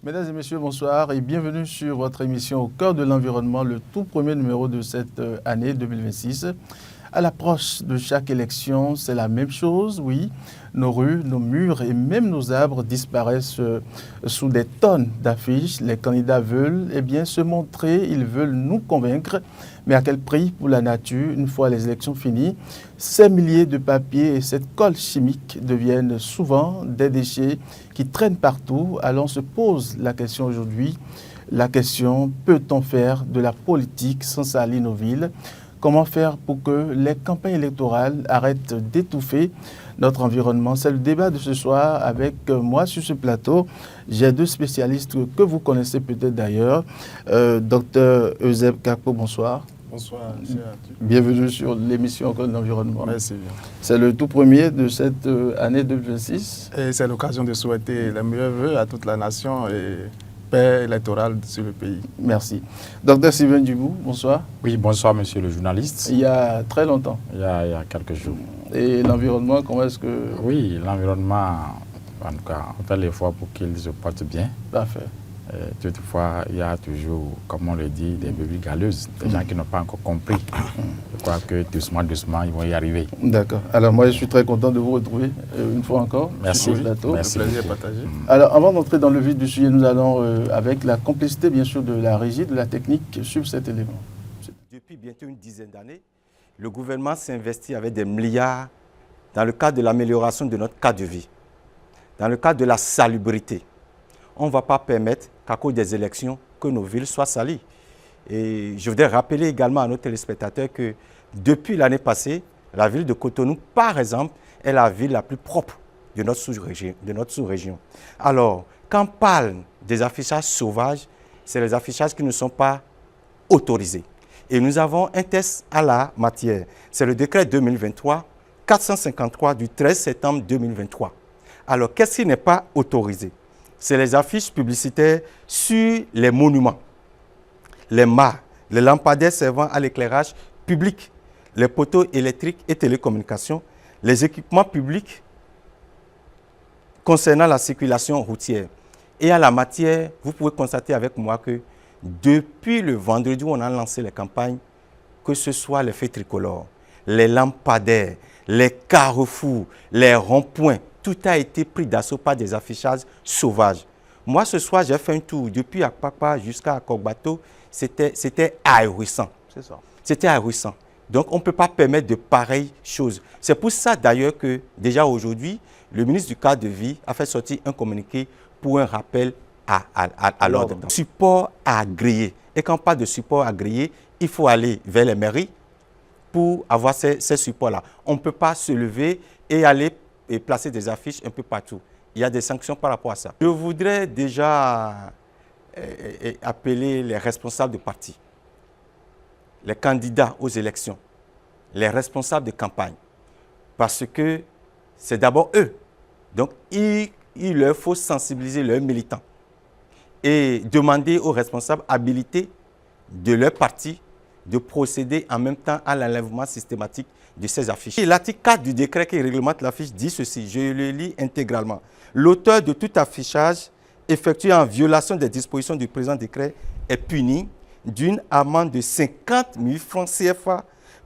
Mesdames et messieurs, bonsoir et bienvenue sur votre émission Au cœur de l'environnement, le tout premier numéro de cette année 2026. À l'approche de chaque élection, c'est la même chose, oui. Nos rues, nos murs et même nos arbres disparaissent sous des tonnes d'affiches. Les candidats veulent se montrer, ils veulent nous convaincre. Mais à quel prix pour la nature, une fois les élections finies? Ces milliers de papiers et cette colle chimique deviennent souvent des déchets qui traînent partout. Alors on se pose la question aujourd'hui, la question, peut-on faire de la politique sans salir nos villes? Comment faire pour que les campagnes électorales arrêtent d'étouffer notre environnement? C'est le débat de ce soir avec moi sur ce plateau. J'ai deux spécialistes que vous connaissez peut-être d'ailleurs. Dr Euseb Kakpo, bonsoir. Bonsoir, bienvenue sur l'émission Encore de l'environnement. Merci bien. C'est le tout premier de cette année 2026. Et c'est l'occasion de souhaiter les meilleurs vœux à toute la nation et paix électorale sur le pays. Merci. Docteur Sylvain Dubou, bonsoir. Oui, bonsoir monsieur le journaliste. Il y a très longtemps. Il y a quelques jours. Et l'environnement, comment est-ce que... Oui, l'environnement, en tout cas, on fait l'effort pour qu'il se porte bien. Parfait. Toutefois, il y a toujours, comme on le dit, des brebis galeuses, des gens qui n'ont pas encore compris. Je crois que doucement, doucement, ils vont y arriver. D'accord. Alors moi, je suis très content de vous retrouver une fois encore. Merci. Sur le plateau. Merci. Un plaisir partagé. Alors, avant d'entrer dans le vif du sujet, nous allons, avec la complicité, bien sûr, de la régie, de la technique, suivre cet élément. Depuis bientôt une dizaine d'années, le gouvernement s'investit avec des milliards dans le cadre de l'amélioration de notre cadre de vie, dans le cadre de la salubrité. On ne va pas permettre qu'à cause des élections, que nos villes soient salies. Et je voudrais rappeler également à nos téléspectateurs que depuis l'année passée, la ville de Cotonou, par exemple, est la ville la plus propre de notre sous-région. Alors, quand on parle des affichages sauvages, c'est les affichages qui ne sont pas autorisés. Et nous avons un test à la matière. C'est le décret 2023-453 du 13 septembre 2023. Alors, qu'est-ce qui n'est pas autorisé? C'est les affiches publicitaires sur les monuments, les mâts, les lampadaires servant à l'éclairage public, les poteaux électriques et télécommunications, les équipements publics concernant la circulation routière. Et à la matière, vous pouvez constater avec moi que depuis le vendredi où on a lancé les campagnes, que ce soit les feux tricolores, les lampadaires, les carrefours, les ronds-points, tout a été pris d'assaut par des affichages sauvages. Moi, ce soir, j'ai fait un tour depuis Akpakpa jusqu'à Kogbato. C'était ahurissant. C'est ça. C'était ahurissant. Donc, on ne peut pas permettre de pareilles choses. C'est pour ça, d'ailleurs, que déjà aujourd'hui, le ministre du cadre de vie a fait sortir un communiqué pour un rappel à l'ordre. Support agréé. Et quand on parle de support agréé, il faut aller vers les mairies pour avoir ces supports-là. On ne peut pas se lever et aller et placer des affiches un peu partout. Il y a des sanctions par rapport à ça. Je voudrais déjà appeler les responsables de partis, les candidats aux élections, les responsables de campagne, parce que c'est d'abord eux. Donc, il leur faut sensibiliser leurs militants et demander aux responsables habilités de leur parti de procéder en même temps à l'enlèvement systématique de ces affiches. L'article 4 du décret qui réglemente l'affiche dit ceci, je le lis intégralement. L'auteur de tout affichage effectué en violation des dispositions du présent décret est puni d'une amende de 50 000 francs CFA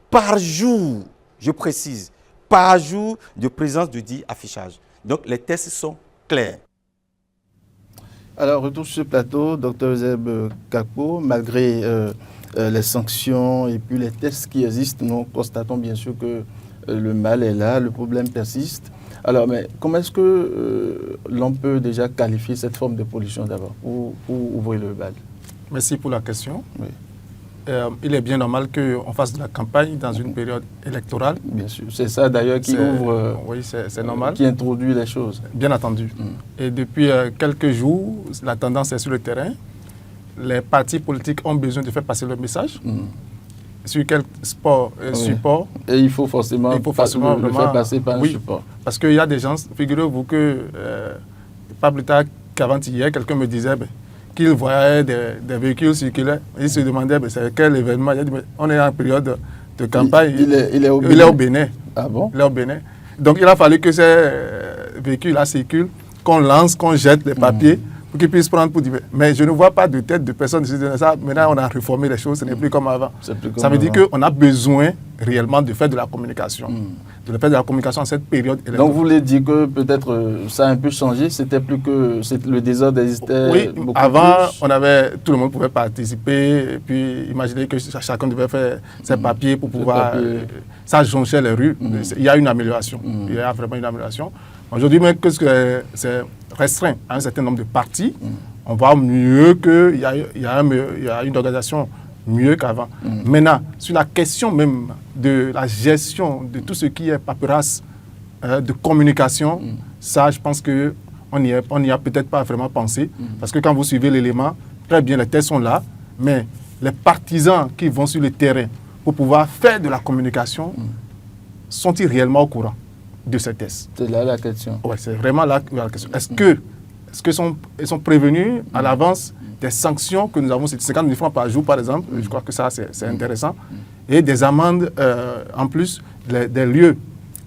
par jour, je précise, par jour de présence de dit affichage. Donc les tests sont clairs. Alors, retour sur ce plateau, Dr Euseb Kakpo, malgré les sanctions et puis les tests qui existent, nous constatons bien sûr que le mal est là, le problème persiste. Alors, mais comment est-ce que l'on peut déjà qualifier cette forme de pollution d'abord, pour ouvrir le bal? Merci pour la question. Oui. Il est bien normal qu'on fasse de la campagne dans une période électorale. Bien sûr, c'est ça d'ailleurs qui ouvre, oui, c'est normal. Qui introduit les choses. Bien entendu. Et depuis quelques jours, la tendance est sur le terrain. Les partis politiques ont besoin de faire passer leur message. Sur quel support. Et il faut forcément, le faire passer par un support. Parce qu'il y a des gens, figurez-vous que, pas plus tard qu'avant-hier, quelqu'un me disait qu'il voyait des véhicules circuler. Il se demandait c'est quel événement. Il a dit, on est en période de campagne. Il est au Bénin. Il est au Bénin. Ah bon? Il est au Bénin. Donc il a fallu que ces véhicules-là circulent, qu'on lance, qu'on jette les papiers pour qu'ils puissent prendre pour dire, mais je ne vois pas de tête de personne. Ça, maintenant, on a réformé les choses, ce n'est plus comme avant. Ça veut dire qu'on a besoin réellement de faire de la communication. De faire de la communication en cette période. Donc, vous voulez dire que peut-être ça a un peu changé, c'était plus que le désordre existait. Oui, beaucoup avant, plus. tout le monde pouvait participer, et puis imaginez que chacun devait faire ses papiers pour pouvoir. Ça jonchait les rues. Il y a une amélioration. Il y a vraiment une amélioration. Aujourd'hui, même que c'est restreint à un certain nombre de partis, on voit mieux qu'il y a une organisation mieux qu'avant. Maintenant, sur la question même de la gestion de tout ce qui est paperasse, de communication, ça, je pense qu'on n'y a peut-être pas vraiment pensé. Parce que quand vous suivez l'élément, très bien, les tests sont là, mais les partisans qui vont sur le terrain pour pouvoir faire de la communication, sont-ils réellement au courant de ces tests? C'est là la question. Oui, c'est vraiment là la question. Est-ce qu'ils sont prévenus à l'avance des sanctions que nous avons, c'est 50 000 francs par jour par exemple, je crois que ça c'est intéressant, et des amendes en plus, des lieux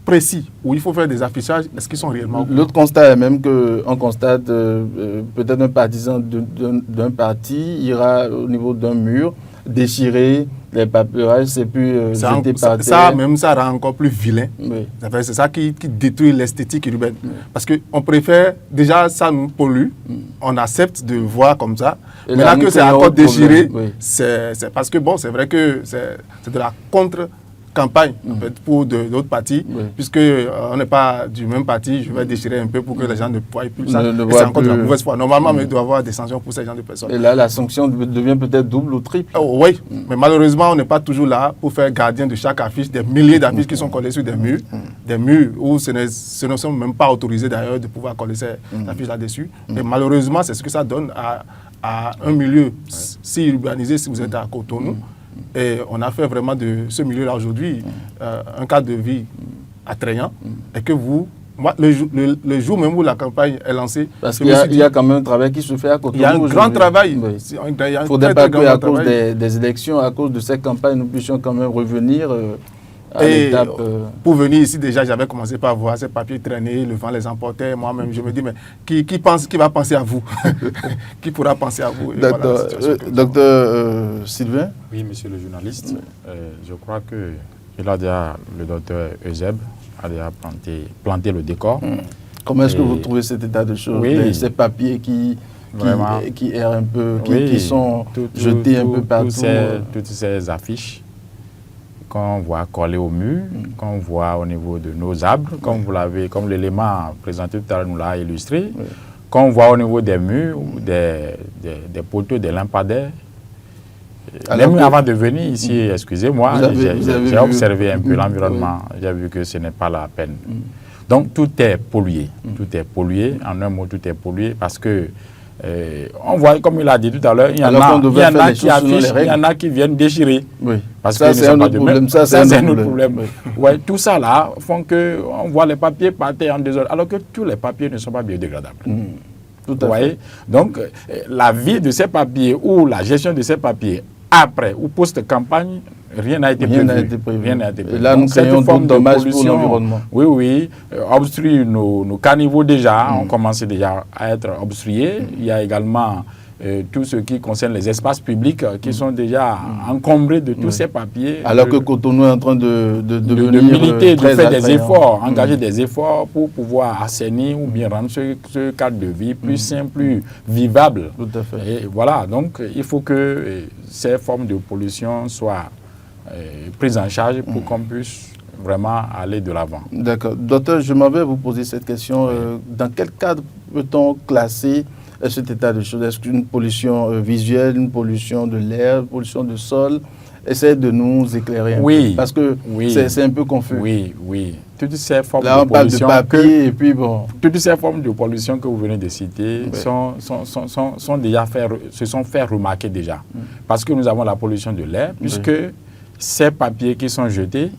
précis où il faut faire des affichages, est-ce qu'ils sont réellement au courant? L'autre constat est même qu'on constate peut-être un partisan d'un parti ira au niveau d'un mur, déchirer les paperages, c'est plus jeté par terre. Ça rend encore plus vilain. Oui. C'est ça qui détruit l'esthétique urbaine. Parce qu'on préfère, déjà ça nous pollue, on accepte de voir comme ça. Et mais là que c'est encore déchiré, oui. c'est parce que bon, c'est vrai que c'est de la contre-campagne en fait, pour d'autres partis, puisque on n'est pas du même parti, je vais déchirer un peu pour que les gens ne voient plus ça. C'est encore de la mauvaise foi. Normalement, il doit y avoir des sanctions pour ces gens de personnes. Et là, la sanction devient peut-être double ou triple. Oh, oui, mais malheureusement, on n'est pas toujours là pour faire gardien de chaque affiche, des milliers d'affiches qui sont collées sur des murs où ce ne sont même pas autorisés d'ailleurs de pouvoir coller ces affiches là-dessus. Et malheureusement, c'est ce que ça donne à un milieu si urbanisé, si vous êtes à Cotonou. Et on a fait vraiment de ce milieu-là aujourd'hui un cadre de vie attrayant. Et que le jour même où la campagne est lancée... Parce qu'il y a quand même un travail qui se fait à Cotonou. Il y a un grand travail. Oui. Il ne faudrait pas qu'à cause des élections, à cause de cette campagne, nous puissions quand même revenir à l'étape... Pour venir ici, déjà, j'avais commencé par voir ces papiers traîner, le vent les emportait. Moi-même, je me dis, mais qui va penser à vous? Qui pourra penser à vous? Docteur Sylvain? Oui, monsieur le journaliste. Je crois que le docteur Euseb a déjà planté le décor. Comment est-ce que vous trouvez cet état de choses? Ces papiers qui errent un peu, qui sont jetés un peu partout? Toutes ces affiches qu'on voit collées au mur, qu'on voit au niveau de nos arbres, comme l'élément présenté tout à l'heure nous l'a illustré, qu'on voit au niveau des murs, des poteaux, des lampadaires. Même avant de venir ici, excusez-moi, j'ai observé un peu l'environnement, j'ai vu que ce n'est pas la peine. Donc tout est pollué, en un mot tout est pollué parce que on voit, comme il a dit tout à l'heure, il y en a qui affichent, il y en a qui viennent déchirer. Oui. Parce ça, c'est un autre problème. Ça, c'est un autre problème. Ouais, tout ça là font qu'on voit les papiers partir en désordre, alors que tous les papiers ne sont pas biodégradables. Tout à fait. Donc, la vie de ces papiers ou la gestion de ces papiers après ou post-campagne, rien n'a été prévu. Et là, nous créons d'autres dommages pour l'environnement. Oui, obstruer nos caniveaux déjà ont commencé déjà à être obstrués. Il y a également tout ce qui concerne les espaces publics qui sont déjà encombrés de tous ces papiers. Alors que Cotonou est en train de militer, de faire des efforts, engager des efforts pour pouvoir assainir ou bien rendre ce cadre de vie plus simple, plus vivable. Tout à fait. Et voilà, donc il faut que ces formes de pollution soient prises en charge pour qu'on puisse vraiment aller de l'avant. D'accord. Docteur, je m'en vais vous poser cette question. Dans quel cadre peut-on classer cet état de choses? Est-ce qu'une pollution visuelle, une pollution de l'air, une pollution de sol? Essayez de nous éclairer un peu. Parce que c'est un peu confus. Oui. Toutes ces formes là, on parle de papier et puis bon. Toutes ces formes de pollution que vous venez de citer sont déjà se sont fait remarquer déjà. Parce que nous avons la pollution de l'air, puisque ces papiers qui sont jetés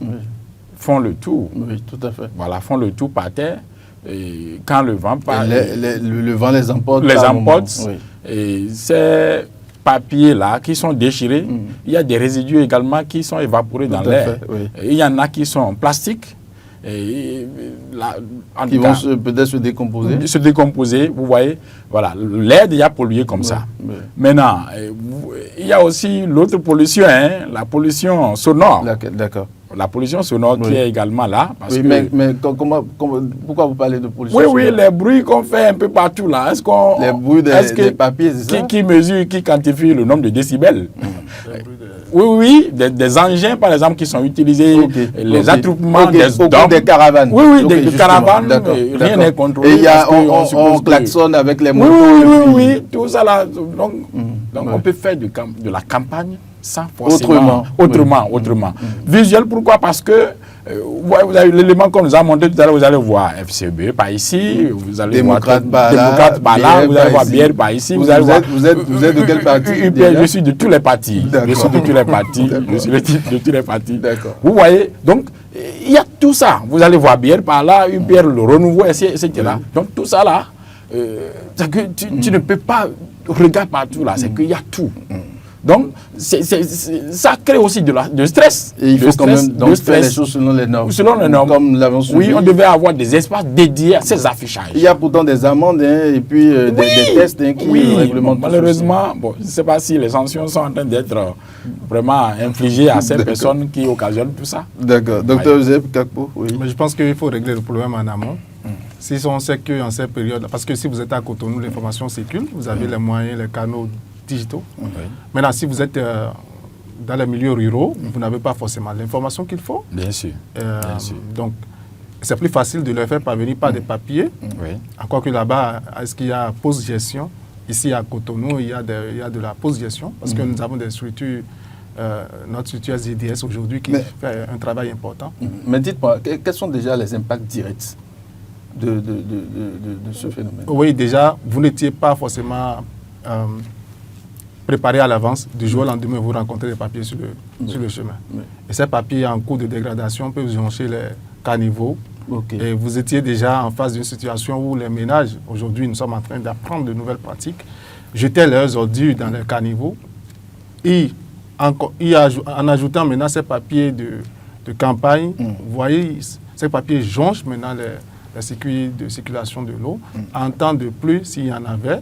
font le tour. Oui, tout à fait. Voilà, font le tour par terre. Et quand le vent passe, le vent les emporte. Et ces papiers-là qui sont déchirés, il y a des résidus également qui sont évaporés dans l'air. Il y en a qui sont en plastique. Qui vont peut-être se décomposer. Se décomposer, vous voyez. Voilà, l'air est déjà pollué comme ça. Maintenant, il y a aussi l'autre pollution, hein, la pollution sonore. D'accord. La pollution sonore qui est également là. Parce que... mais pourquoi vous parlez de pollution sonore? Oui, les bruits qu'on fait un peu partout là. Les bruits des papiers, c'est ça? Qui mesure, qui quantifie le nombre de décibels. Oui, des engins par exemple qui sont utilisés, les attroupements des caravanes. Oui, des caravanes, rien n'est contrôlé. Et on klaxonne avec les motos. Oui, tout ça là. Donc on peut faire de la campagne sans forcément. Autrement. Visuel, pourquoi? Parce que vous avez l'élément qu'on nous a montré tout à l'heure, vous allez voir FCB par ici, vous allez Démocrate voir Démocrate par là, vous allez voir Bière par ici, vous allez voir... Vous êtes de quel parti? Je suis de tous les partis. Je suis de tous les partis. Je suis de tous les partis. D'accord. Vous voyez, donc il y a tout ça. Vous allez voir Bière par là, UPR, le renouveau, etc. Donc tout ça là, c'est que tu ne peux pas regarder partout là, c'est qu'il y a tout. Donc, ça crée aussi de stress. Et il faut quand même faire les choses selon les normes. Selon les normes. Comme l'avons suivi. Oui, on devait avoir des espaces dédiés à ces affichages. Il y a pourtant des amendes et puis des tests qui réglementent. Malheureusement, je ne sais pas si les sanctions sont en train d'être vraiment infligées à ces personnes qui occasionnent tout ça. D'accord. Docteur Joseph Kakpo, oui. Mais je pense qu'il faut régler le problème en amont. Si on sait qu'en cette période, parce que si vous êtes à Cotonou, l'information circule, vous avez les moyens, les canaux digitaux. Maintenant, si vous êtes dans les milieux ruraux, vous n'avez pas forcément l'information qu'il faut. Bien sûr. Donc, c'est plus facile de le faire parvenir par des papiers. Encore que là-bas, est-ce qu'il y a post-gestion? Ici, à Cotonou, il y a de la post-gestion, parce que nous avons des structures, notre structure ZDS aujourd'hui, qui fait un travail important. Mais dites-moi, quels sont déjà les impacts directs de ce phénomène? Oui, déjà, vous n'étiez pas forcément... préparé à l'avance, du jour au lendemain, vous rencontrez des papiers sur le chemin. Et ces papiers en cours de dégradation peuvent joncher les caniveaux. Et vous étiez déjà en face d'une situation où les ménages, aujourd'hui, nous sommes en train d'apprendre de nouvelles pratiques, jetaient leurs ordures dans les caniveaux. Et en ajoutant maintenant ces papiers de campagne, vous voyez, ces papiers jonchent maintenant les circuits de circulation de l'eau. En temps de pluie, s'il y en avait,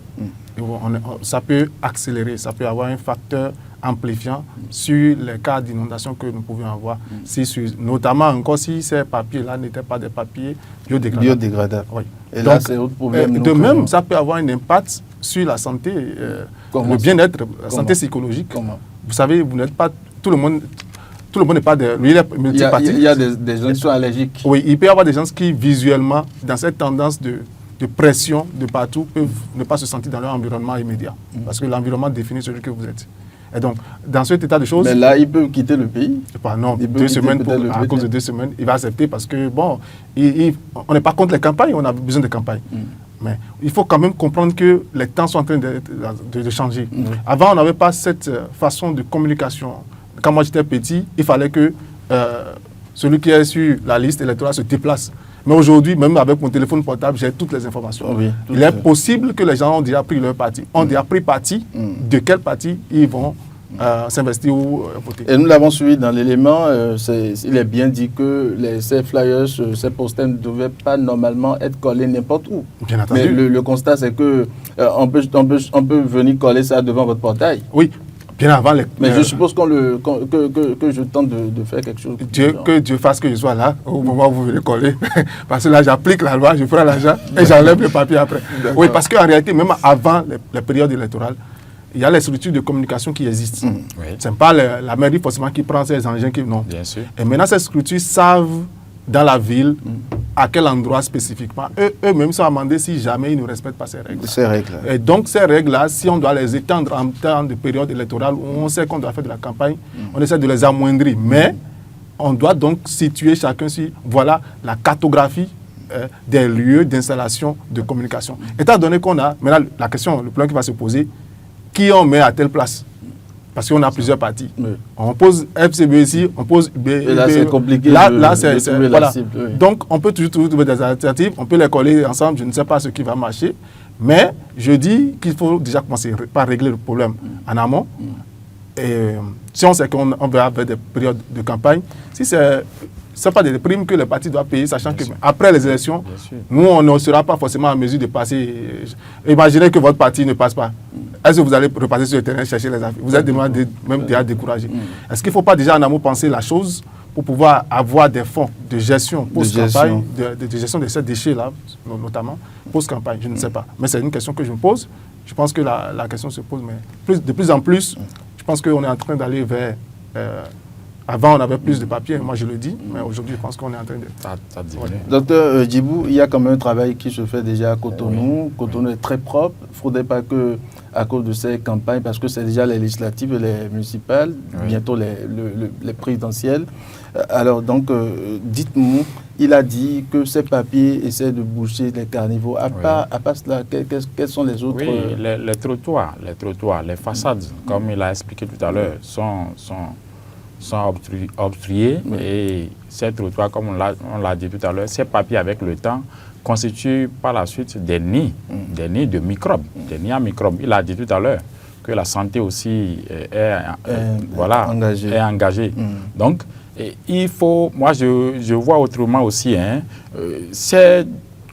ça peut accélérer, ça peut avoir un facteur amplifiant sur les cas d'inondation que nous pouvions avoir. Notamment encore si ces papiers-là n'étaient pas des papiers biodégradables. Oui. Et donc, là, c'est autre problème. De même, ça peut avoir un impact sur la santé, le bien-être, la santé psychologique. Vous savez, vous n'êtes pas... Tout le monde n'est pas multipathie. Il y a des gens qui sont allergiques. Oui, il peut y avoir des gens qui, visuellement, dans cette tendance de pression de partout, peuvent ne pas se sentir dans leur environnement immédiat. Parce que l'environnement définit celui que vous êtes. Et donc, dans cet état de choses... Mais là, il peut quitter le pays. Non, 2 semaines, à cause de 2 semaines, il va accepter parce que, bon, on n'est pas contre les campagnes, on a besoin de campagnes. Mais il faut quand même comprendre que les temps sont en train de changer. Avant, on n'avait pas cette façon de communication. Quand moi j'étais petit, il fallait que celui qui est sur la liste électorale se déplace. Mais aujourd'hui, même avec mon téléphone portable, j'ai toutes les informations. Il est possible que les gens ont déjà pris leur parti. Ont déjà pris parti de quel parti ils vont s'investir ou voter. Et nous l'avons suivi dans l'élément. Il est bien dit que ces flyers, ces posters ne devaient pas normalement être collés n'importe où. Bien entendu. Mais le constat, c'est qu'on peut venir coller ça devant votre portail. Oui. Bien avant mais je suppose que je tente de faire quelque chose. Que Dieu fasse que je sois là au moment où vous venez coller. Parce que là, j'applique la loi, je ferai l'argent et j'enlève le papier après. Oui, parce qu'en réalité, même avant les périodes électorales, il y a les structures de communication qui existent. Ce n'est pas la mairie forcément qui prend ces engins. Non. Bien sûr. Et maintenant, ces structures savent dans la ville à quel endroit spécifiquement. Eux-mêmes sont amendés si jamais ils ne respectent pas ces règles. Et donc ces règles-là, si on doit les étendre en temps de période électorale où on sait qu'on doit faire de la campagne, on essaie de les amoindrir. Mais on doit donc situer chacun sur, voilà, la cartographie des lieux d'installation de communication. Étant donné qu'on a, maintenant la question, le plan qui va se poser, qui on met à telle place? Parce qu'on a plusieurs partis. On pose FCB ici, on pose B. Et là, c'est compliqué. Là, c'est voilà. Donc, on peut toujours trouver des alternatives. On peut les coller ensemble. Je ne sais pas ce qui va marcher. Mais je dis qu'il faut déjà commencer par régler le problème en amont. Et si on sait qu'on va vers des périodes de campagne, si c'est Ce pas des primes que les partis doivent payer, sachant qu'après les élections, nous, on ne sera pas forcément en mesure de passer. Imaginez que votre parti ne passe pas. Est-ce que vous allez repasser sur le terrain chercher les affaires? Vous êtes même déjà découragé. Est-ce qu'il ne faut pas déjà en amont penser la chose pour pouvoir avoir des fonds de gestion post-campagne, de gestion de ces déchets-là, notamment post-campagne? Je ne sais pas. Mais c'est une question que je me pose. Je pense que la question se pose, mais de plus en plus, je pense qu'on est en train d'aller vers... avant, on avait plus de papier, moi je le dis, mais aujourd'hui, je pense qu'on est en train de... Ouais. Docteur Djibou, il y a quand même un travail qui se fait déjà à Cotonou. Cotonou est très propre. Il ne faudrait pas que, à cause de ces campagnes, parce que c'est déjà les législatives et les municipales, bientôt les présidentielles. Alors, donc, dites-nous, il a dit que ces papiers essaient de boucher les carnivaux. À part cela, quels sont les autres... Oui, les trottoirs, les façades, comme il a expliqué tout à l'heure, sont obstrués et ces trottoirs, comme on l'a dit tout à l'heure, ces papiers avec le temps constituent par la suite des nids de microbes, des nids à microbes. Il a dit tout à l'heure que la santé aussi est engagée. Donc, il faut, moi je vois autrement aussi, ces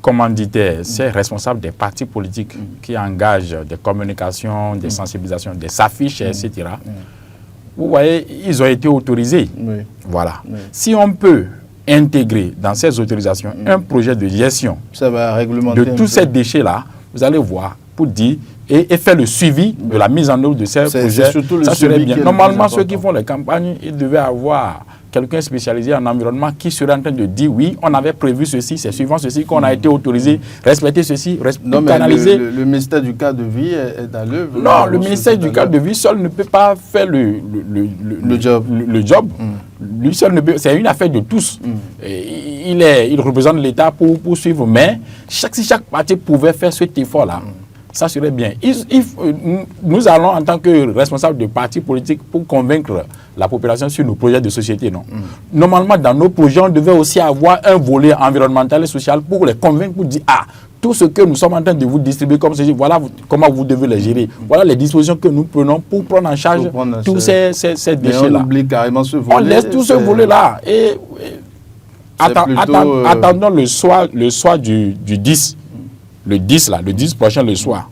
commanditaires, ces responsables des partis politiques qui engagent des communications, des sensibilisations, des affiches, etc., vous voyez, ils ont été autorisés. Voilà. Si on peut intégrer dans ces autorisations un projet de gestion de tous ces déchets-là, vous allez voir, pour dire, et faire le suivi de la mise en œuvre de ces projets, ça serait bien. Normalement, ceux qui font les campagnes, ils devaient avoir quelqu'un spécialisé en environnement qui serait en train de dire oui, on avait prévu ceci, c'est suivant ceci qu'on a été autorisé, respecter ceci, canaliser. Le ministère du cadre de vie est à l'œuvre. Non, le ministère du cadre de vie seul ne peut pas faire le job. Lui seul ne peut, c'est une affaire de tous. Il représente l'État pour suivre, mais si chaque parti pouvait faire cet effort-là, ça serait bien. Nous allons, en tant que responsables de partis politiques, pour convaincre la population sur nos projets de société. Non. Normalement, dans nos projets, on devait aussi avoir un volet environnemental et social pour les convaincre, pour dire, tout ce que nous sommes en train de vous distribuer comme ceci, voilà comment vous devez les gérer. Voilà les dispositions que nous prenons pour prendre en charge tous ces déchets-là. On oublie carrément ce volet. On laisse tout ce volet-là. Attendons le soir du 10. Le 10 là, le 10 prochain le soir.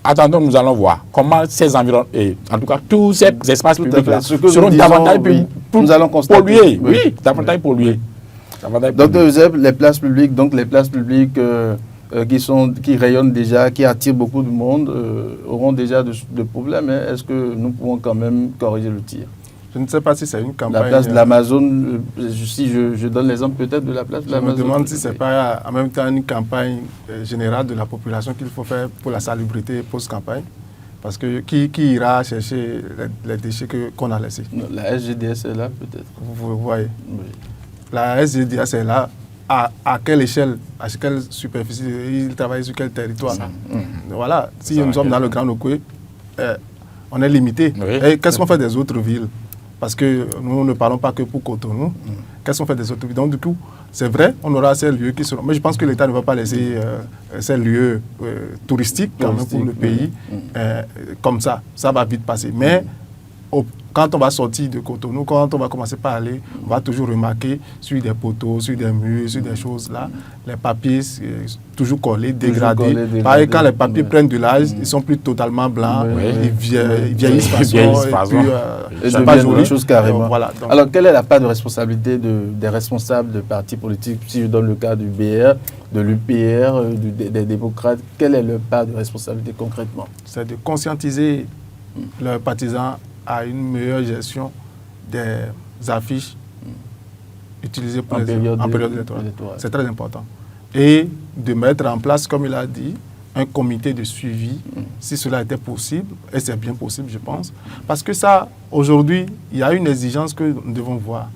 Attendons, nous allons voir comment ces environnements, en tout cas tous ces espaces publics là, seront davantage pollués. Oui, davantage pollués. Docteur Euseb, les places publiques, qui rayonnent déjà, qui attirent beaucoup de monde, auront déjà de problèmes. Est-ce que nous pouvons quand même corriger le tir? Je ne sais pas si c'est une campagne... La place de l'Amazon, si je donne l'exemple peut-être de la place de l'Amazon. Je me demande si ce n'est pas en même temps une campagne générale de la population qu'il faut faire pour la salubrité post-campagne. Parce que qui ira chercher les déchets qu'on a laissés? La SGDS est là peut-être. Vous voyez. Oui. La SGDS est là. À quelle échelle, à quelle superficie, il travaille sur quel territoire? Voilà. Si nous sommes dans le Grand Okoué, on est limité. Et qu'est-ce qu'on fait des autres villes? Parce que nous ne parlons pas que pour Cotonou. Qu'est-ce qu'on fait des autres villes? Donc du coup, c'est vrai, on aura ces lieux qui seront... Mais je pense que l'État ne va pas laisser ces lieux touristiques quand même pour le pays comme ça. Ça va vite passer. Mais quand on va sortir de Cotonou, quand on va commencer par aller, on va toujours remarquer sur des poteaux, sur des murs, sur des choses là, les papiers toujours collés, dégradés. Pareil, quand les papiers prennent de l'âge, ils sont plus totalement blancs, ils vieillissent façon, et c'est pas joli chose carrément. Voilà, donc. Alors, quelle est la part de responsabilité des responsables de partis politiques? Si je donne le cas du BR, de l'UPR, des démocrates, quelle est leur part de responsabilité concrètement? C'est de conscientiser leurs partisans à une meilleure gestion des affiches utilisées en période électorale. C'est très important. Et de mettre en place, comme il a dit, un comité de suivi, si cela était possible, et c'est bien possible, je pense. Parce que ça, aujourd'hui, il y a une exigence que nous devons voir.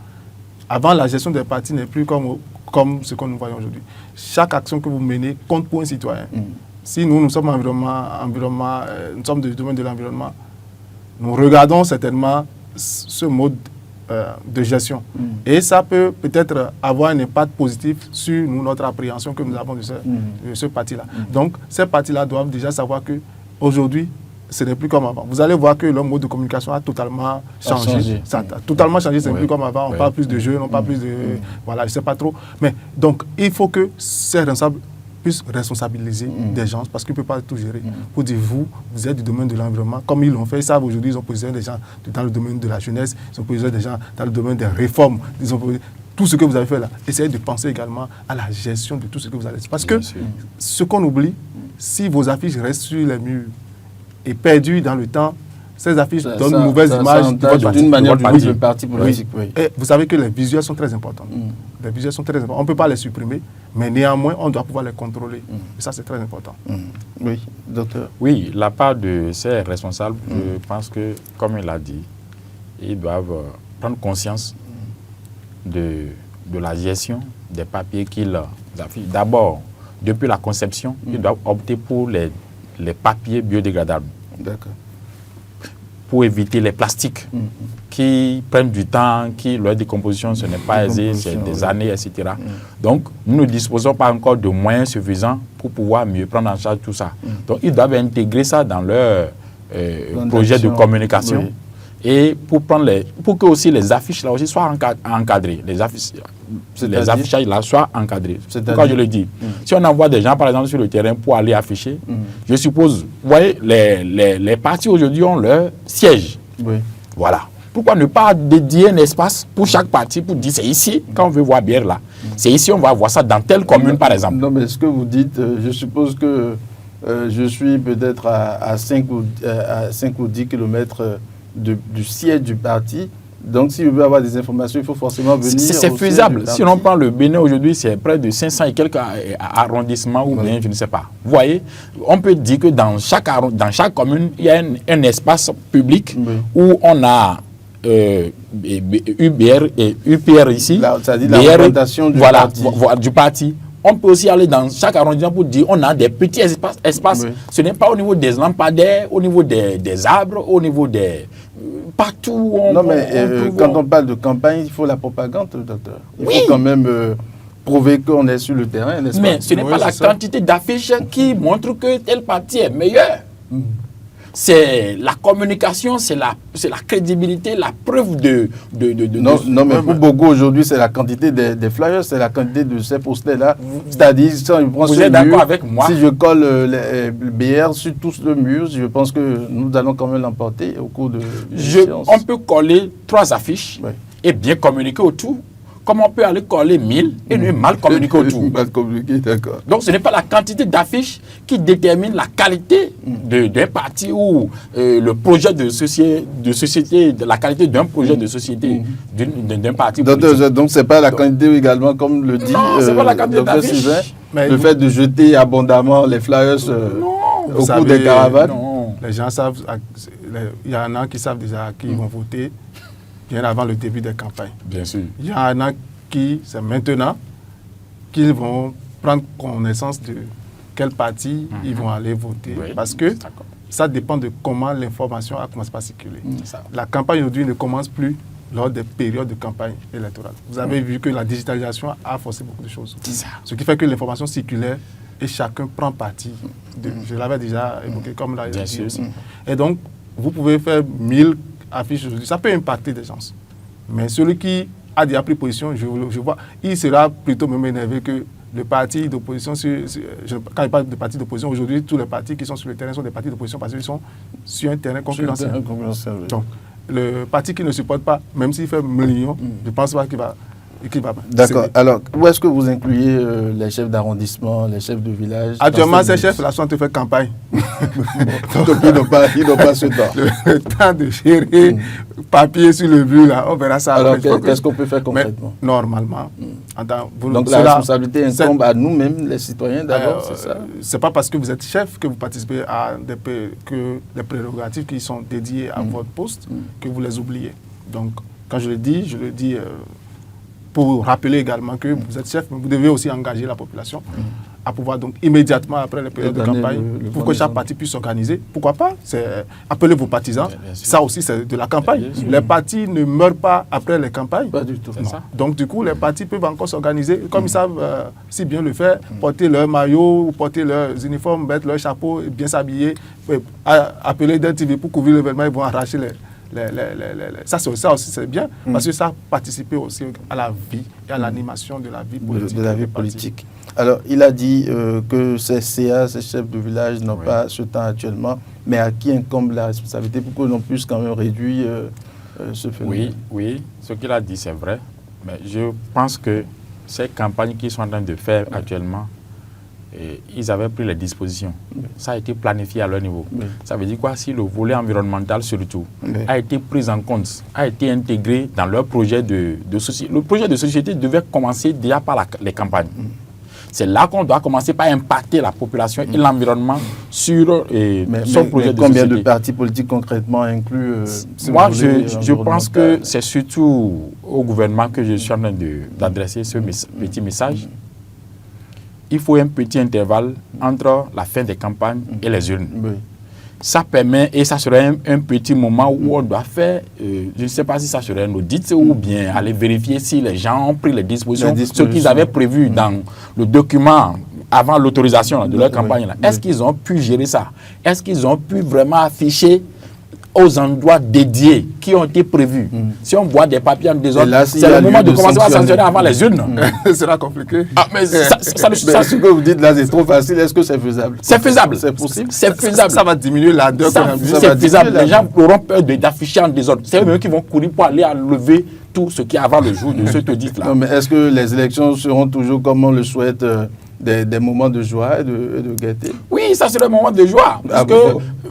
Avant, la gestion des partis n'est plus comme ce que nous voyons aujourd'hui. Chaque action que vous menez compte pour un citoyen. Si nous sommes nous sommes du domaine de l'environnement, nous regardons certainement ce mode de gestion. Et ça peut peut-être avoir un impact positif sur notre appréhension que nous avons de ce parti-là. Donc, ces partis-là doivent déjà savoir qu'aujourd'hui, ce n'est plus comme avant. Vous allez voir que le mode de communication a totalement changé. Ça a totalement changé, ce n'est plus comme avant. On parle plus de jeux, on parle plus de... Voilà, je ne sais pas trop. Mais donc, il faut que ces responsables puissent responsabiliser des gens parce qu'ils ne peuvent pas tout gérer. Pour dire, vous êtes du domaine de l'environnement, comme ils l'ont fait. Ils savent aujourd'hui, ils ont posé des gens dans le domaine de la jeunesse, ils ont posé des gens dans le domaine des réformes, ils ont posé tout ce que vous avez fait là. Essayez de penser également à la gestion de tout ce que vous allez faire. Parce que ce qu'on oublie, si vos affiches restent sur les murs et perdues dans le temps, ces affiches donnent une mauvaise image d'une manière ou d'une autre, le parti politique. Et vous savez que les visuels sont très importants. Les visuels sont très importants. On ne peut pas les supprimer, mais néanmoins, on doit pouvoir les contrôler. Et ça, c'est très important. Oui, docteur. Oui, la part de ces responsables, je pense que, comme il l'a dit, ils doivent prendre conscience de la gestion des papiers qu'ils affichent. D'abord, depuis la conception, ils doivent opter pour les papiers biodégradables. D'accord. Pour éviter les plastiques qui prennent du temps, qui leur décomposition, ce n'est pas aisé, c'est des années, etc. Donc, nous ne disposons pas encore de moyens suffisants pour pouvoir mieux prendre en charge tout ça. Donc, ils doivent intégrer ça dans leur projet de communication. Oui. Et pour que aussi les affiches là aussi soient encadrées. Les affichages là soient encadrés. Pourquoi je le dis? Si on envoie des gens par exemple sur le terrain pour aller afficher, je suppose, vous voyez, les partis aujourd'hui ont leur siège. Oui. Voilà. Pourquoi ne pas dédier un espace pour chaque parti pour dire c'est ici, quand on veut voir bière là, c'est ici, on va voir ça dans telle commune par exemple. Non, mais ce que vous dites, je suppose que je suis peut-être à 5 ou 10 kilomètres du siège du parti. Donc, si je veux avoir des informations, il faut forcément venir. C'est faisable. Si on prend le Bénin aujourd'hui, c'est près de 500 et quelques arrondissements ou bien, je ne sais pas. Vous voyez, on peut dire que dans chaque commune, il y a un espace public où on a UBR et UPR ici. C'est-à-dire la représentation du parti. Du parti. On peut aussi aller dans chaque arrondissement pour dire on a des petits espaces. Oui. Ce n'est pas au niveau des lampadaires, au niveau des arbres, au niveau des... Partout. Quand on parle de campagne, il faut la propagande, docteur. Il faut quand même prouver qu'on est sur le terrain, n'est-ce pas? Mais ce n'est pas la quantité d'affiches qui montre que tel parti est meilleur. C'est la communication, c'est la crédibilité, la preuve Non, mais pour beaucoup aujourd'hui, c'est la quantité des flyers, c'est la quantité de ces posters-là. C'est-à-dire, si je prends vous êtes d'accord avec moi? Si je colle les BR sur tous le mur, je pense que nous allons quand même l'emporter au cours de l'échéance. On peut coller 3 affiches et bien communiquer autour. Comme on peut aller coller 1000 et ne mal communiquer autour. Mal communiquer, d'accord. Donc ce n'est pas la quantité d'affiches qui détermine la qualité d'un parti ou le projet de société, la qualité d'un projet de société d'un parti. Donc ce n'est pas la quantité également, comme le dit Dr Sylvain, le fait de jeter abondamment les flyers au cours des caravanes. Non. Les gens savent, il y en a qui savent déjà qui vont voter bien avant le début des campagnes. Bien sûr. Il y en a qui, c'est maintenant, qu'ils vont prendre connaissance de quel parti ils vont aller voter. Oui, parce que ça dépend de comment l'information a commencé à circuler. La campagne aujourd'hui ne commence plus lors des périodes de campagne électorale. Vous avez vu que la digitalisation a forcé beaucoup de choses. Ce qui fait que l'information circulaire et chacun prend parti. Je l'avais déjà évoqué comme l'a dit aussi. Et donc, vous pouvez faire 1000 affiches aujourd'hui, ça peut impacter des gens. Mais celui qui a déjà pris position, je vois, il sera plutôt même énervé que le parti d'opposition. Quand il parle de parti d'opposition, aujourd'hui, tous les partis qui sont sur le terrain sont des partis d'opposition parce qu'ils sont sur un terrain concurrentiel. Donc, le parti qui ne supporte pas, même s'il fait millions, je ne pense pas qu'il va... D'accord. Alors, où est-ce que vous incluez les chefs d'arrondissement, les chefs de village? Actuellement, ces chefs-là sont en train de faire campagne. Donc, ils n'ont pas ce temps. Le temps de gérer papier sur le but, là, on verra ça. Alors, qu'est-ce qu'on peut faire concrètement? Mais, normalement. Donc, la responsabilité incombe à nous-mêmes, les citoyens, d'abord, c'est ça? C'est pas parce que vous êtes chef que vous participez à des prérogatives qui sont dédiées à votre poste que vous les oubliez. Donc, quand je le dis, pour rappeler également que vous êtes chef, mais vous devez aussi engager la population à pouvoir donc immédiatement après les périodes de donner campagne, le pour bon que chaque exemple. parti puisse s'organiser. Pourquoi pas? Appelez vos partisans. Bien sûr. Ça aussi, c'est de la campagne. Bien sûr. Les partis ne meurent pas après les campagnes. Pas du tout. C'est ça. Donc, du coup, les partis peuvent encore s'organiser. Comme ils savent si bien le faire, porter leur maillot, porter leurs uniformes, mettre leur chapeau, bien s'habiller, appeler d'un TV pour couvrir l'événement, ils vont arracher ça aussi, c'est bien, parce que ça participe aussi à la vie et à l'animation de la vie politique. De la vie politique. Alors, il a dit que ces CA, ces chefs de village, n'ont pas ce temps actuellement, mais à qui incombe la responsabilité pour que l'on puisse quand même réduire ce phénomène? Oui, ce qu'il a dit, c'est vrai. Mais je pense que ces campagnes qu'ils sont en train de faire actuellement, ils avaient pris les dispositions. Ça a été planifié à leur niveau. Ça veut dire quoi? Si le volet environnemental, surtout, a été pris en compte, a été intégré dans leur projet de société. Le projet de société devait commencer déjà par les campagnes. C'est là qu'on doit commencer par impacter la population et l'environnement sur son projet de société. Combien de partis politiques concrètement inclus Moi, je pense que c'est surtout au gouvernement que je suis en train d'adresser ce petit message. Il faut un petit intervalle entre la fin des campagnes et les urnes. Ça permet, et ça serait un petit moment où on doit faire, je ne sais pas si ça serait un audit ou bien aller vérifier si les gens ont pris les dispositions, ce qu'ils avaient prévu dans le document avant l'autorisation de leur campagne. Est-ce qu'ils ont pu gérer ça? Est-ce qu'ils ont pu vraiment afficher aux endroits dédiés qui ont été prévus? Si on voit des papiers en désordre, c'est le moment de commencer à sanctionner avant les urnes. Ce sera compliqué. Ah, mais ce que vous dites là, c'est trop facile. Est-ce que c'est faisable? C'est faisable. C'est possible? C'est faisable. Ça va diminuer l'ardeur qu'on a vu. C'est faisable. Les gens auront peur d'afficher en désordre. C'est eux qui vont courir pour aller enlever tout ce qui est avant le jour de ce audit-là. Non, mais est-ce que les élections seront toujours, comme on le souhaite, des moments de joie et de gaieté? Oui, ça serait un moment de joie. Parce que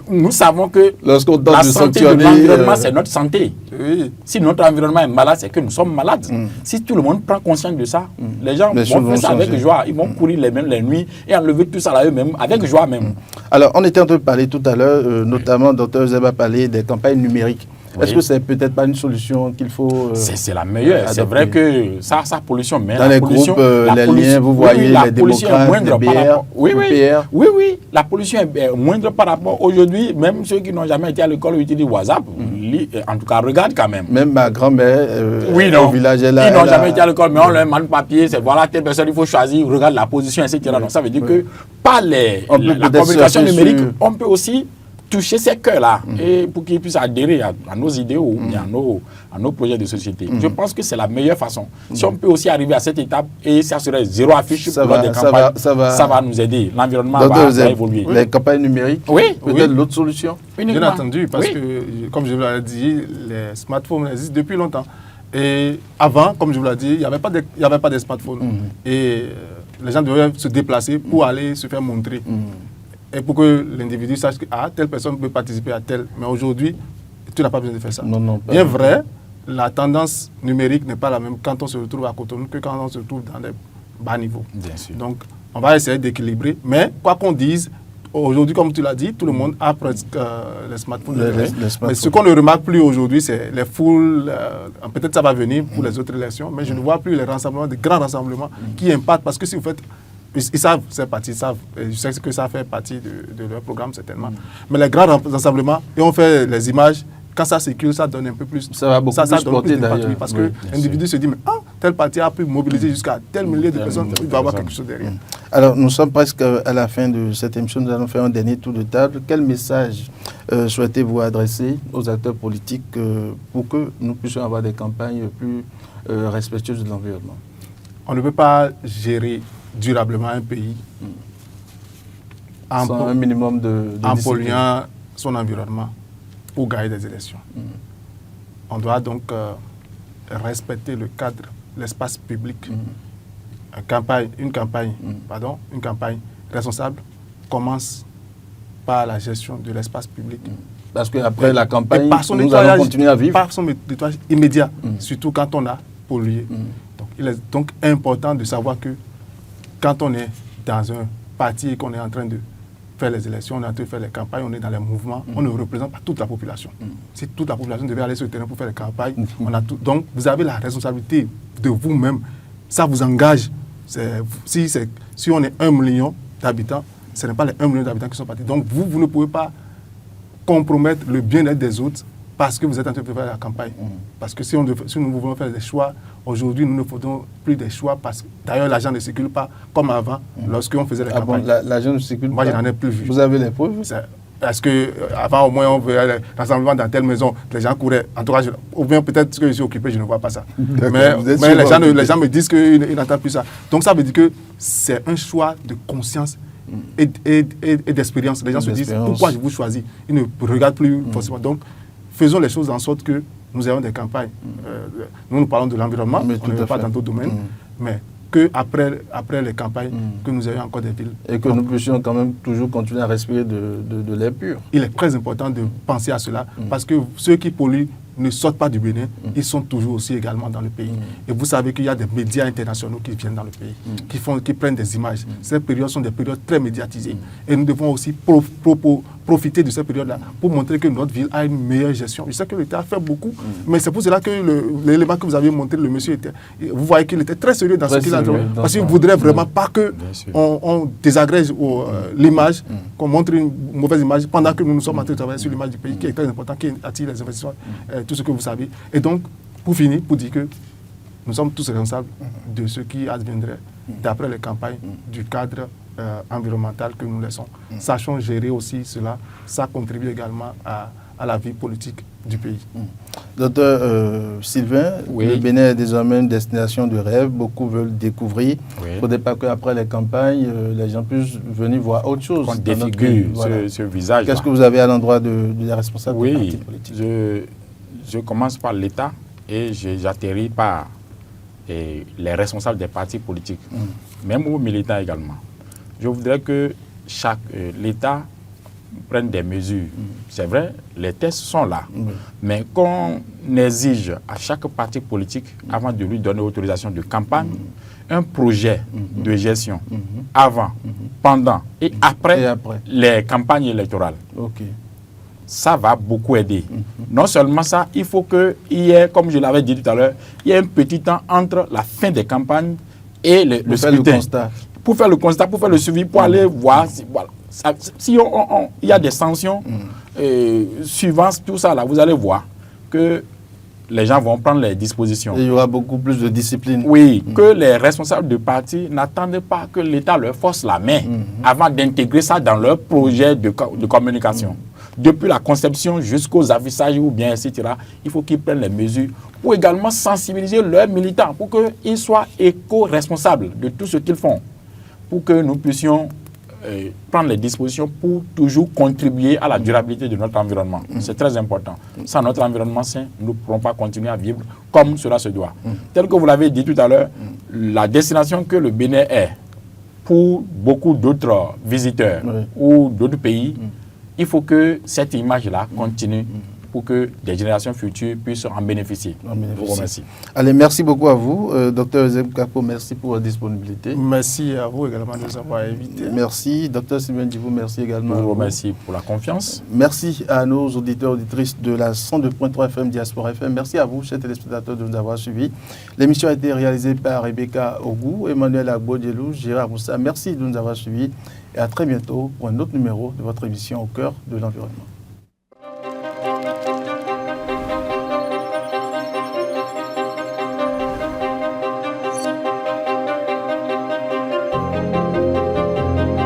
nous savons que lorsqu'on tente la de santé de sanctionner, l'environnement, c'est notre santé. Oui. Si notre environnement est malade, c'est que nous sommes malades. Si tout le monde prend conscience de ça, les gens vont faire ça avec joie. Ils vont courir les nuits et enlever tout ça là eux-mêmes, avec joie même. Alors, on était en train de parler tout à l'heure, notamment, Dr Zeb a parlé des campagnes numériques. Est-ce que c'est peut-être pas une solution qu'il faut c'est la meilleure. C'est vrai que ça pollution, mais dans les groupes, les liens, vous voyez les démocrates, les BR, oui, la pollution est moindre par rapport aujourd'hui. Même ceux qui n'ont jamais été à l'école utilisent WhatsApp. En tout cas, regarde quand même. Même ma grand-mère au village, ils n'ont jamais été à l'école, mais on leur demande papier. C'est voilà telle personne, il faut choisir. Regarde la position, etc. Donc ça veut dire que par la communication numérique, on peut aussi toucher ces cœurs-là et pour qu'ils puissent adhérer à nos idéaux et à nos projets de société. Je pense que c'est la meilleure façon. Si on peut aussi arriver à cette étape et ça serait zéro affiche pour des campagnes, ça va nous aider. L'environnement va évoluer. Les campagnes numériques, peut-être l'autre solution. Bien entendu, parce que, comme je vous l'ai dit, les smartphones existent depuis longtemps. Et avant, comme je vous l'ai dit, il n'y avait pas de smartphones. Et les gens devaient se déplacer pour aller se faire montrer. Et pour que l'individu sache que telle personne peut participer à telle. Mais aujourd'hui, tu n'as pas besoin de faire ça. Bien vrai, la tendance numérique n'est pas la même quand on se retrouve à Cotonou que quand on se retrouve dans des bas niveaux. Bien sûr. Donc, on va essayer d'équilibrer. Mais quoi qu'on dise, aujourd'hui, comme tu l'as dit, tout le monde a presque les smartphones. Mais ce qu'on ne remarque plus aujourd'hui, c'est les foules. Peut-être ça va venir pour les autres élections, mais je ne vois plus les rassemblements, des grands rassemblements qui impactent. Parce que si vous faites... Ils savent, c'est parti, je sais que ça fait partie de leur programme certainement. Mais les grands rassemblements, et on fait les images, quand ça circule, ça donne un peu plus. Ça va beaucoup plus porter d'ailleurs. Parce que l'individu se dit, mais tel parti a pu mobiliser jusqu'à tel millier de personnes, il doit avoir quelque chose derrière. Alors, nous sommes presque à la fin de cette émission, nous allons faire un dernier tour de table. Quel message souhaitez-vous adresser aux acteurs politiques pour que nous puissions avoir des campagnes plus respectueuses de l'environnement? On ne peut pas gérer durablement un pays sans un minimum en polluant son environnement pour gagner des élections. On doit donc respecter le cadre, l'espace public. Une campagne responsable commence par la gestion de l'espace public. Parce qu'après la campagne, nous allons continuer à vivre. Par son nettoyage immédiat, surtout quand on a pollué. Donc, il est donc important de savoir que quand on est dans un parti et qu'on est en train de faire les élections, on est en train de faire les campagnes, on est dans les mouvements, on ne représente pas toute la population. Si toute la population devait aller sur le terrain pour faire les campagnes, donc vous avez la responsabilité de vous-même. Ça vous engage Si on est 1 million d'habitants, ce n'est pas les 1 million d'habitants qui sont partis. Donc vous ne pouvez pas compromettre le bien-être des autres parce que vous êtes en train de faire la campagne. Parce que si nous voulons faire des choix, aujourd'hui, nous ne faisons plus des choix parce que, d'ailleurs, l'argent ne circule pas comme avant, lorsqu'on faisait les campagnes. Bon, l'argent ne circule pas? Moi, je n'en ai plus vu. Vous avez les preuves? Parce qu'avant, au moins, on voyait rassemblement dans telle maison, les gens couraient. En tout cas, ou bien peut-être que je suis occupé, je ne vois pas ça. Mais les gens me disent qu'ils n'entendent plus ça. Donc, ça veut dire que c'est un choix de conscience et d'expérience. Les gens se disent, pourquoi je vous choisis? Ils ne regardent plus forcément. Donc, faisons les choses en sorte que nous ayons des campagnes. Nous parlons de l'environnement, on ne va pas dans d'autres domaines, mais qu'après les campagnes, que nous ayons encore des villes. Et que nous puissions quand même toujours continuer à respirer de l'air pur. Il est très important de penser à cela, parce que ceux qui polluent ne sortent pas du Bénin, ils sont toujours aussi également dans le pays. Et vous savez qu'il y a des médias internationaux qui viennent dans le pays, qui prennent des images. Ces périodes sont des périodes très médiatisées. Et nous devons aussi profiter de ces périodes-là pour montrer que notre ville a une meilleure gestion. Je sais que l'État a fait beaucoup, mais c'est pour cela que l'élément que vous avez montré, le monsieur, vous voyez qu'il était très sérieux dans ce qu'il a dit. Parce qu'il ne voudrait vraiment pas qu'on désagrège l'image, qu'on montre une mauvaise image pendant que nous sommes en train de travailler sur l'image du pays, qui est très important, qui attire les investissements, tout ce que vous savez. Et donc, pour finir, pour dire que nous sommes tous responsables de ce qui adviendrait d'après les campagnes du cadre environnemental que nous laissons. Sachons gérer aussi cela, ça contribue également à la vie politique du pays. Docteur Sylvain, le Bénin est désormais une destination de rêve, beaucoup veulent découvrir. Il ne faudrait pas qu'après les campagnes, les gens puissent venir voir autre chose. Qu'on défigure ce visage. Qu'est-ce que vous avez à l'endroit des responsables des partis politiques? Je commence par l'État et j'atterris par les responsables des partis politiques, même aux militants également. Je voudrais que l'État prenne des mesures. C'est vrai, les tests sont là, mais qu'on exige à chaque parti politique, avant de lui donner autorisation de campagne, un projet de gestion avant, pendant et après les campagnes électorales. Ça va beaucoup aider. Non seulement ça, il faut qu'il y ait, comme je l'avais dit tout à l'heure, il y ait un petit temps entre la fin des campagnes et le scrutin. Pour faire le constat, pour faire le suivi, pour aller voir si il y a des sanctions suivant tout ça, là, vous allez voir que les gens vont prendre les dispositions. Et il y aura beaucoup plus de discipline. Oui, que les responsables de parti n'attendent pas que l'État leur force la main avant d'intégrer ça dans leur projet de communication. Depuis la conception jusqu'aux affichages ou bien, etc., il faut qu'ils prennent les mesures pour également sensibiliser leurs militants, pour qu'ils soient éco-responsables de tout ce qu'ils font, pour que nous puissions prendre les dispositions pour toujours contribuer à la durabilité de notre environnement. C'est très important. Sans notre environnement sain, nous ne pourrons pas continuer à vivre comme cela se doit. Tel que vous l'avez dit tout à l'heure, la destination que le Bénin est pour beaucoup d'autres visiteurs ou d'autres pays, il faut que cette image-là continue pour que des générations futures puissent en bénéficier. Je vous remercie. Allez, merci beaucoup à vous. Docteur Eusebio Kapo, merci pour votre disponibilité. Merci à vous également de nous avoir invités. Merci. Docteur Sylvain Djibou, merci également. Je vous remercie pour la confiance. Merci à nos auditeurs et auditrices de la 102.3 FM Diaspora FM. Merci à vous, chers téléspectateurs, de nous avoir suivis. L'émission a été réalisée par Rebecca Ogou, Emmanuel Agbo-Dielou, Gérard Moussa. Merci de nous avoir suivis et à très bientôt pour un autre numéro de votre émission Au cœur de l'environnement.